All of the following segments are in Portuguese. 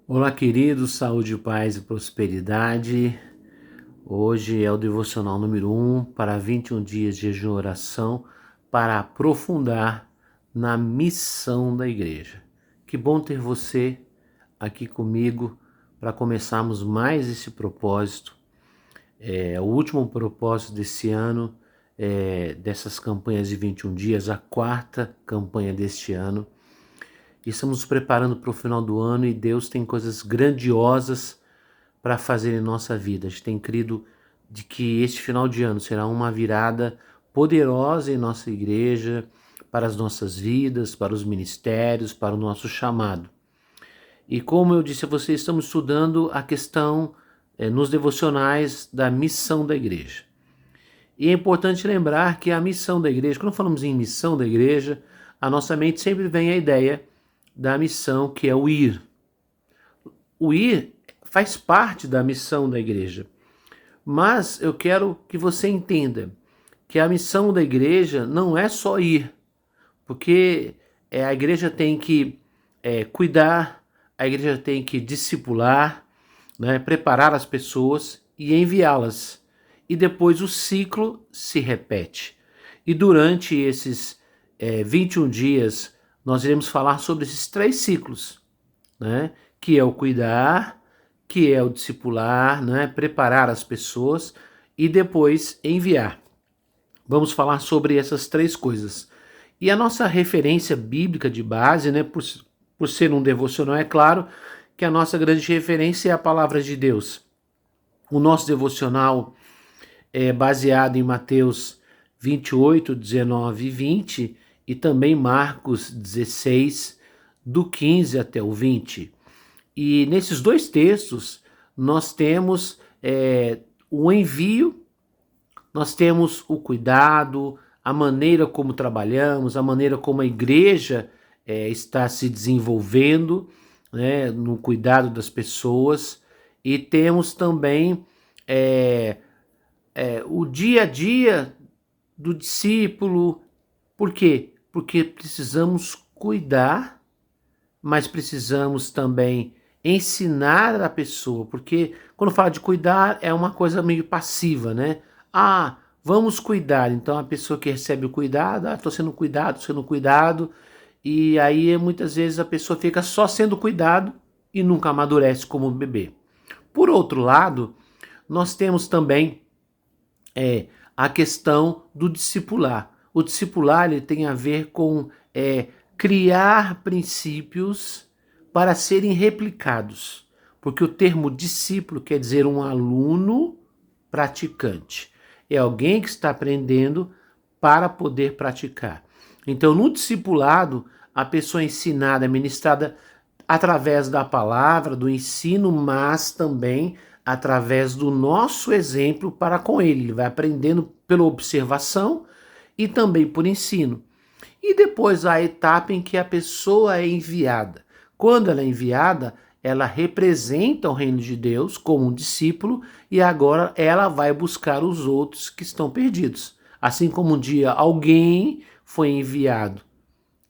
Olá, queridos, saúde, paz e prosperidade. Hoje é o devocional número 1 para 21 dias de jejum e oração para aprofundar na missão da igreja. Que bom ter você aqui comigo para começarmos mais esse propósito. É o último propósito desse ano, dessas campanhas de 21 dias, a quarta campanha deste ano. E estamos nos preparando para o final do ano e Deus tem coisas grandiosas para fazer em nossa vida. A gente tem crido de que este final de ano será uma virada poderosa em nossa igreja, para as nossas vidas, para os ministérios, para o nosso chamado. E como eu disse a vocês, estamos estudando a questão nos devocionais da missão da igreja. E é importante lembrar que a missão da igreja, quando falamos em missão da igreja, a nossa mente sempre vem a ideia da missão que é o ir. O ir faz parte da missão da igreja. Mas eu quero que você entenda que a missão da igreja não é só ir, porque a igreja tem que cuidar, a igreja tem que discipular, né, preparar as pessoas e enviá-las. E depois o ciclo se repete. E durante esses 21 dias, nós iremos falar sobre esses três ciclos, né? Que é o cuidar, que é o discipular, né? Preparar as pessoas e depois enviar. Vamos falar sobre essas três coisas. E a nossa referência bíblica de base, né? Por ser um devocional, é claro que a nossa grande referência é a palavra de Deus. O nosso devocional é baseado em Mateus 28, 19 e 20 e também Marcos 16, do 15 até o 20. E nesses dois textos nós temos o envio, nós temos o cuidado, a maneira como trabalhamos, a maneira como a igreja está se desenvolvendo, né, no cuidado das pessoas, e temos também o dia a dia do discípulo. Por quê? Porque precisamos cuidar, mas precisamos também ensinar a pessoa, porque quando fala de cuidar é uma coisa meio passiva, né? Ah, vamos cuidar. Então a pessoa que recebe o cuidado, estou sendo cuidado, e aí muitas vezes a pessoa fica só sendo cuidado e nunca amadurece como bebê. Por outro lado, nós temos também a questão do discipular. O discipular ele tem a ver com criar princípios para serem replicados, porque o termo discípulo quer dizer um aluno praticante. É alguém que está aprendendo para poder praticar. Então, no discipulado, a pessoa é ensinada, é ministrada através da palavra, do ensino, mas também através do nosso exemplo para com ele. Ele vai aprendendo pela observação e também por ensino. E depois a etapa em que a pessoa é enviada. Quando ela é enviada, ela representa o reino de Deus como um discípulo e agora ela vai buscar os outros que estão perdidos. Assim como um dia alguém foi enviado,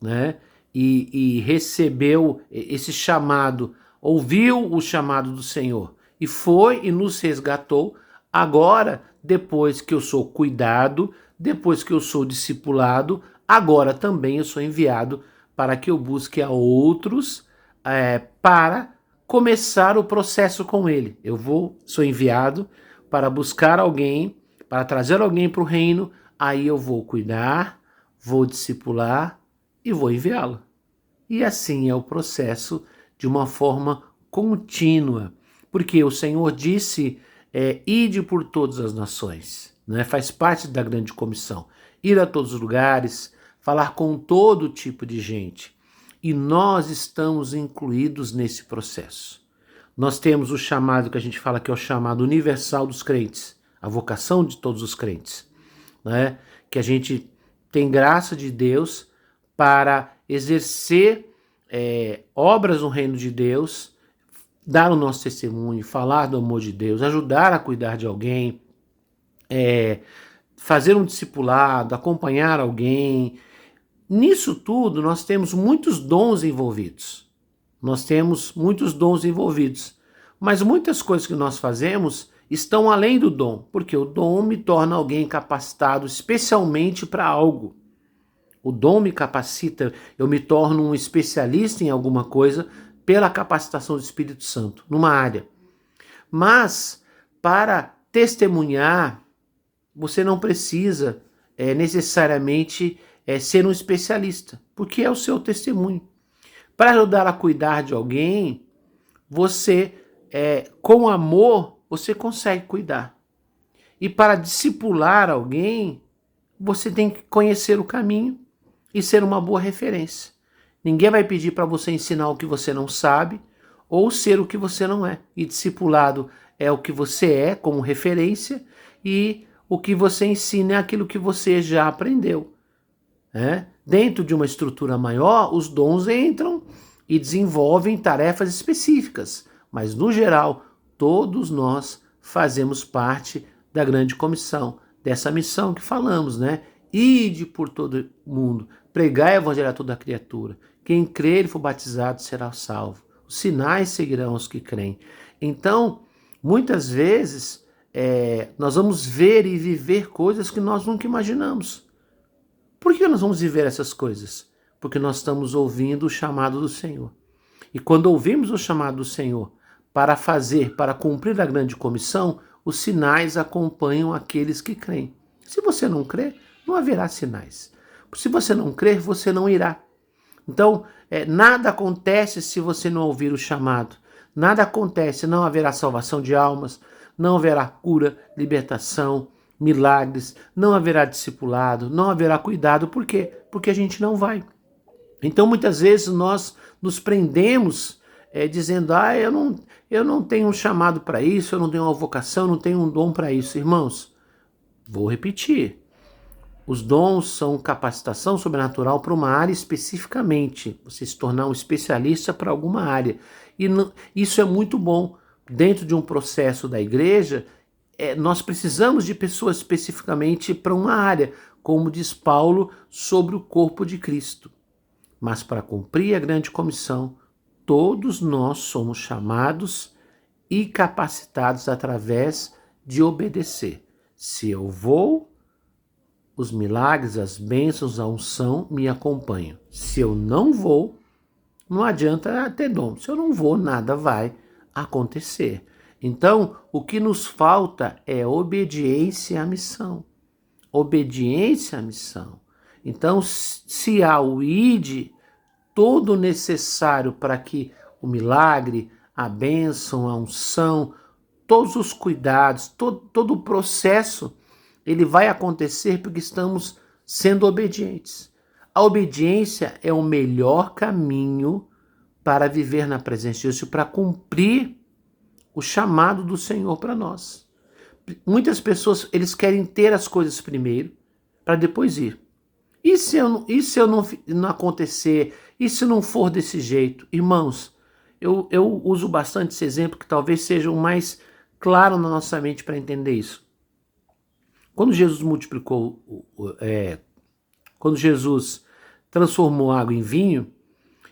né? E recebeu esse chamado, ouviu o chamado do Senhor e foi e nos resgatou. Agora, depois que eu sou cuidado, depois que eu sou discipulado, agora também eu sou enviado para que eu busque a outros para começar o processo com ele. Sou enviado para buscar alguém, para trazer alguém para o reino, aí eu vou cuidar, vou discipular e vou enviá-lo. E assim é o processo de uma forma contínua, porque o Senhor disse, ide por todas as nações, né? Faz parte da grande comissão, ir a todos os lugares, falar com todo tipo de gente, e nós estamos incluídos nesse processo. Nós temos o chamado que a gente fala que é o chamado universal dos crentes, a vocação de todos os crentes, né? Que a gente tem graça de Deus para exercer obras no reino de Deus, dar o nosso testemunho, falar do amor de Deus, ajudar a cuidar de alguém, fazer um discipulado, acompanhar alguém. Nisso tudo nós temos muitos dons envolvidos, Nós temos muitos dons envolvidos, mas muitas coisas que nós fazemos estão além do dom, porque o dom me torna alguém capacitado especialmente para algo. O dom me capacita, eu me torno um especialista em alguma coisa pela capacitação do Espírito Santo, numa área. Mas, para testemunhar, você não precisa necessariamente ser um especialista, porque é o seu testemunho. Para ajudar a cuidar de alguém, você, com amor, você consegue cuidar. E para discipular alguém, você tem que conhecer o caminho e ser uma boa referência. Ninguém vai pedir para você ensinar o que você não sabe ou ser o que você não é. E discipulado é o que você é como referência e o que você ensina é aquilo que você já aprendeu. Dentro de uma estrutura maior, os dons entram e desenvolvem tarefas específicas, mas no geral, todos nós fazemos parte da grande comissão, dessa missão que falamos, Ide por todo mundo, pregai o evangelho a toda criatura. Quem crer e for batizado será salvo. Os sinais seguirão os que creem. Então, muitas vezes, nós vamos ver e viver coisas que nós nunca imaginamos. Por que nós vamos viver essas coisas? Porque nós estamos ouvindo o chamado do Senhor. E quando ouvimos o chamado do Senhor para fazer, para cumprir a grande comissão, os sinais acompanham aqueles que creem. Se você não crer, não haverá sinais. Se você não crer, você não irá. Então, nada acontece se você não ouvir o chamado. Nada acontece, não haverá salvação de almas, não haverá cura, libertação, milagres, não haverá discipulado, não haverá cuidado. Por quê? Porque a gente não vai. Então, muitas vezes nós nos prendemos dizendo, eu não tenho um chamado para isso, eu não tenho uma vocação, eu não tenho um dom para isso. Irmãos, vou repetir. Os dons são capacitação sobrenatural para uma área especificamente. Você se tornar um especialista para alguma área. E isso é muito bom. Dentro de um processo da igreja, nós precisamos de pessoas especificamente para uma área, como diz Paulo sobre o corpo de Cristo. Mas para cumprir a grande comissão, todos nós somos chamados e capacitados através de obedecer. Se eu vou, os milagres, as bênçãos, a unção me acompanham. Se eu não vou, não adianta ter dom. Se eu não vou, nada vai acontecer. Então, o que nos falta é obediência à missão. Obediência à missão. Então, se há o ID, todo necessário para que o milagre, a bênção, a unção, todos os cuidados, todo o processo, ele vai acontecer porque estamos sendo obedientes. A obediência é o melhor caminho para viver na presença de Deus e para cumprir o chamado do Senhor para nós. Muitas pessoas, eles querem ter as coisas primeiro, para depois ir. E se eu não acontecer? E se não for desse jeito? Irmãos, eu uso bastante esse exemplo que talvez seja o mais claro na nossa mente para entender isso. Quando Jesus quando Jesus transformou água em vinho,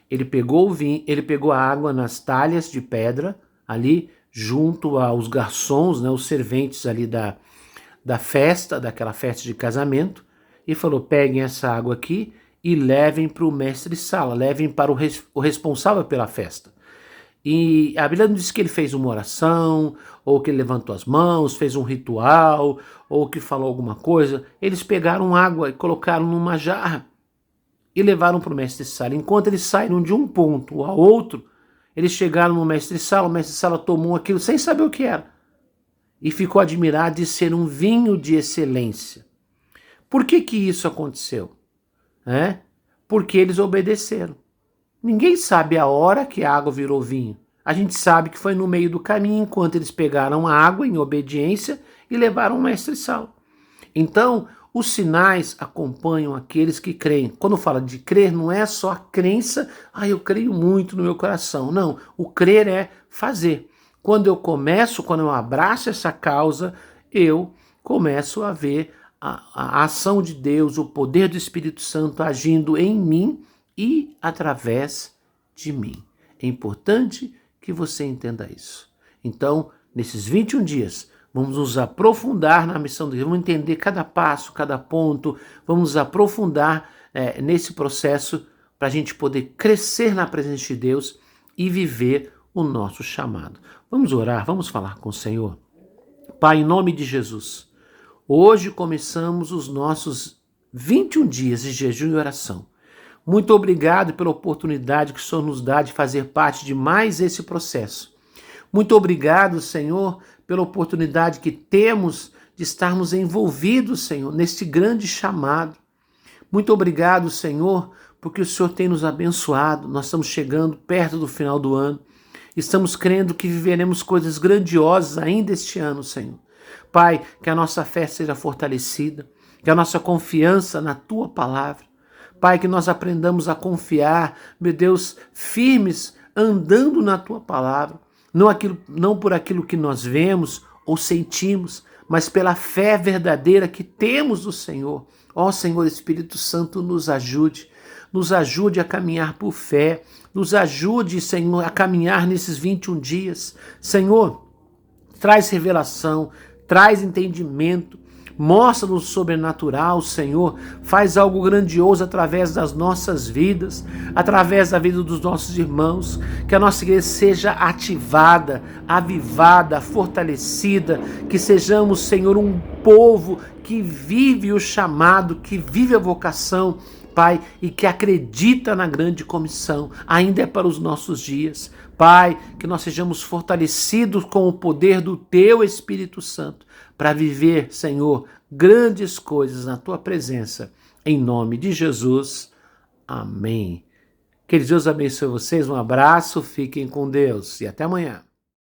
ele pegou a água nas talhas de pedra, ali junto aos garçons, os serventes ali da festa, daquela festa de casamento, e falou, peguem essa água aqui e levem para o mestre-sala, levem para o responsável pela festa. E a Bíblia não diz que ele fez uma oração, ou que ele levantou as mãos, fez um ritual, ou que falou alguma coisa. Eles pegaram água e colocaram numa jarra e levaram para o mestre-sala. Enquanto eles saíram de um ponto ao outro, eles chegaram no mestre-sala, o mestre-sala tomou aquilo sem saber o que era. E ficou admirado de ser um vinho de excelência. Por que isso aconteceu? Porque eles obedeceram. Ninguém sabe a hora que a água virou vinho. A gente sabe que foi no meio do caminho, enquanto eles pegaram a água em obediência e levaram o mestre-sala. Então, os sinais acompanham aqueles que creem. Quando fala de crer, não é só a crença, eu creio muito no meu coração. Não, o crer é fazer. Quando eu abraço essa causa, eu começo a ver a ação de Deus, o poder do Espírito Santo agindo em mim e através de mim. É importante que você entenda isso. Então, nesses 21 dias, vamos nos aprofundar na missão de Deus, vamos entender cada passo, cada ponto, vamos nos aprofundar nesse processo para a gente poder crescer na presença de Deus e viver o nosso chamado. Vamos orar, vamos falar com o Senhor. Pai, em nome de Jesus, hoje começamos os nossos 21 dias de jejum e oração. Muito obrigado pela oportunidade que o Senhor nos dá de fazer parte de mais esse processo. Muito obrigado, Senhor, pela oportunidade que temos de estarmos envolvidos, Senhor, neste grande chamado. Muito obrigado, Senhor, porque o Senhor tem nos abençoado. Nós estamos chegando perto do final do ano. Estamos crendo que viveremos coisas grandiosas ainda este ano, Senhor. Pai, que a nossa fé seja fortalecida, que a nossa confiança na Tua palavra. Pai, que nós aprendamos a confiar, meu Deus, firmes, andando na Tua palavra. Não por aquilo que nós vemos ou sentimos, mas pela fé verdadeira que temos do Senhor. Ó Senhor Espírito Santo, nos ajude a caminhar por fé, nos ajude, Senhor, a caminhar nesses 21 dias. Senhor, traz revelação, traz entendimento, mostra-nos o sobrenatural, Senhor, faz algo grandioso através das nossas vidas, através da vida dos nossos irmãos, que a nossa igreja seja ativada, avivada, fortalecida, que sejamos, Senhor, um povo que vive o chamado, que vive a vocação, Pai, e que acredita na grande comissão, ainda é para os nossos dias. Pai, que nós sejamos fortalecidos com o poder do Teu Espírito Santo para viver, Senhor, grandes coisas na Tua presença. Em nome de Jesus. Amém. Que Deus abençoe vocês. Um abraço, fiquem com Deus e até amanhã.